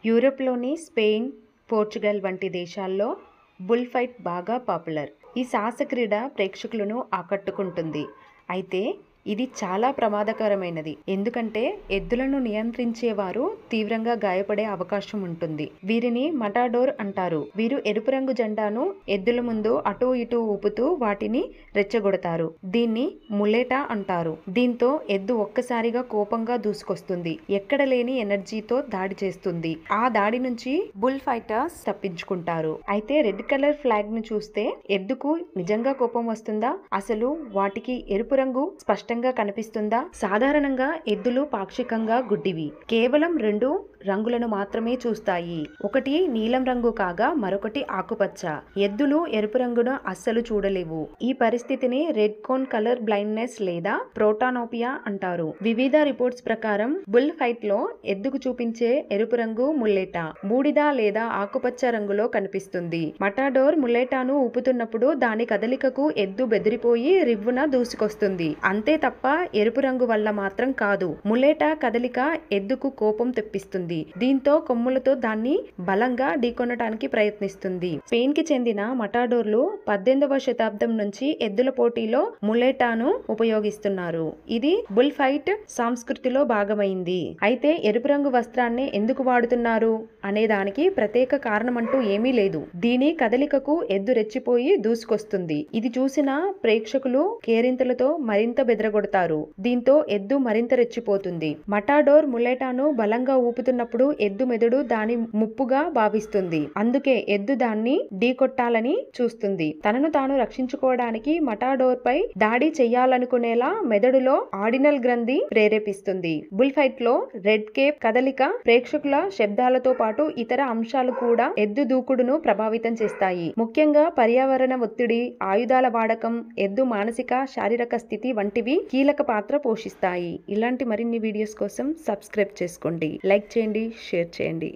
యూరోప్లోని Spain, Portugal వంటి దేశాల్లో bull fight బాగా పాపులర్. ఈ సాహస క్రీడ ప్రేక్షకులను ఆకట్టుకుంటుంది. అయితే ఇది చాలా ప్రమాదకరమైనది. ఎందుకంటే ఎద్దులను నియంత్రించేవారు తీవ్రంగా గాయపడే అవకాశం ఉంటుంది. వీరిని మటాడోర్ అంటారు. వీరు ఎరుపు రంగు జెండాను ఎద్దుల ముందు అటూ ఇటూ ఊపుతూ వాటిని రెచ్చగొడతారు. దీన్ని ములేటా అంటారు. దీంతో ఎద్దు ఒక్కసారిగా కోపంగా దూసుకొస్తుంది. ఎక్కడ లేని ఎనర్జీతో దాడి చేస్తుంది. ఆ దాడి నుంచి బుల్ ఫైటర్స్ తప్పించుకుంటారు. అయితే రెడ్ కలర్ ఫ్లాగ్ ను చూస్తే ఎద్దుకు నిజంగా కోపం వస్తుందా? అసలు వాటికి ఎరుపు రంగు స్పష్టంగా కనిపిస్తుందా? సాధారణంగా ఎద్దులు పాక్షికంగా గుడ్డివి. కేవలం 2 రంగులను మాత్రమే చూస్తాయి. ఒకటి నీలం రంగు కాగా మరొకటి ఆకుపచ్చ. ఎద్దులు ఎరుపు రంగును అస్సలు చూడలేవు. ఈ పరిస్థితిని రెడ్ కోన్ కలర్ బ్లైండ్నెస్ లేదా ప్రోటానోపియా అంటారు. వివిధ రిపోర్ట్స్ ప్రకారం బుల్ ఫైట్ లో ఎద్దుకు చూపించే ఎరుపు రంగు ముల్లేటా బూడిద లేదా ఆకుపచ్చ రంగులో కనిపిస్తుంది. మటాడోర్ ముల్లేటాను ఊపుతున్నప్పుడు దాని కదలికకు ఎద్దు బెదిరిపోయి రివ్వున దూసుకొస్తుంది. అంతే తప్ప ఎరుపు రంగు వల్ల మాత్రం కాదు. ములేటా కదలిక ఎద్దుకు కోపం తెప్పిస్తుంది. దీంతో కొమ్ములతో దాన్ని బలంగా ఢీకొనటానికి ప్రయత్నిస్తుంది. స్పెయిన్ కి చెందిన మటాడోర్లు 18వ శతాబ్దం నుంచి ఎద్దుల పోటీలో ములేటాను ఉపయోగిస్తున్నారు. ఇది బుల్ ఫైట్ సంస్కృతిలో భాగమైంది. అయితే ఎరుపు రంగు వస్త్రాన్ని ఎందుకు వాడుతున్నారు అనే దానికి ప్రత్యేక కారణమంటూ ఏమీ లేదు. దీని కదలికకు ఎద్దు రెచ్చిపోయి దూసుకొస్తుంది. ఇది చూసిన ప్రేక్షకులు కేరింతలతో మరింత బెదరగొడతారు. దీంతో ఎద్దు మరింత రెచ్చిపోతుంది. మటాడోర్ ములేటాను బలంగా ఊపుతున్నప్పుడు ఎద్దు మెదడు దాని ముప్పుగా భావిస్తుంది. అందుకే ఎద్దు దాన్ని ఢీకొట్టాలని చూస్తుంది. తనను తాను రక్షించుకోవడానికి మటాడోర్ పై దాడి చెయ్యాలనుకునేలా మెదడులో ఆర్డినల్ గ్రంథి ప్రేరేపిస్తుంది. బుల్ ఫైట్ లో రెడ్ కేప్ కదలిక, ప్రేక్షకుల శబ్దాలతో పాటు ఇతర అంశాలు కూడా ఎద్దు దూకుడును ప్రభావితం చేస్తాయి. ముఖ్యంగా పర్యావరణ ఒత్తిడి, ఆయుధాల వాడకం, ఎద్దు మానసిక శారీరక స్థితి వంటివి కీలక పాత్ర పోషిస్తాయి. ఇలాంటి మరిన్ని వీడియోస్ కోసం సబ్స్క్రైబ్ చేసుకోండి, లైక్ చేయండి, షేర్ చేయండి.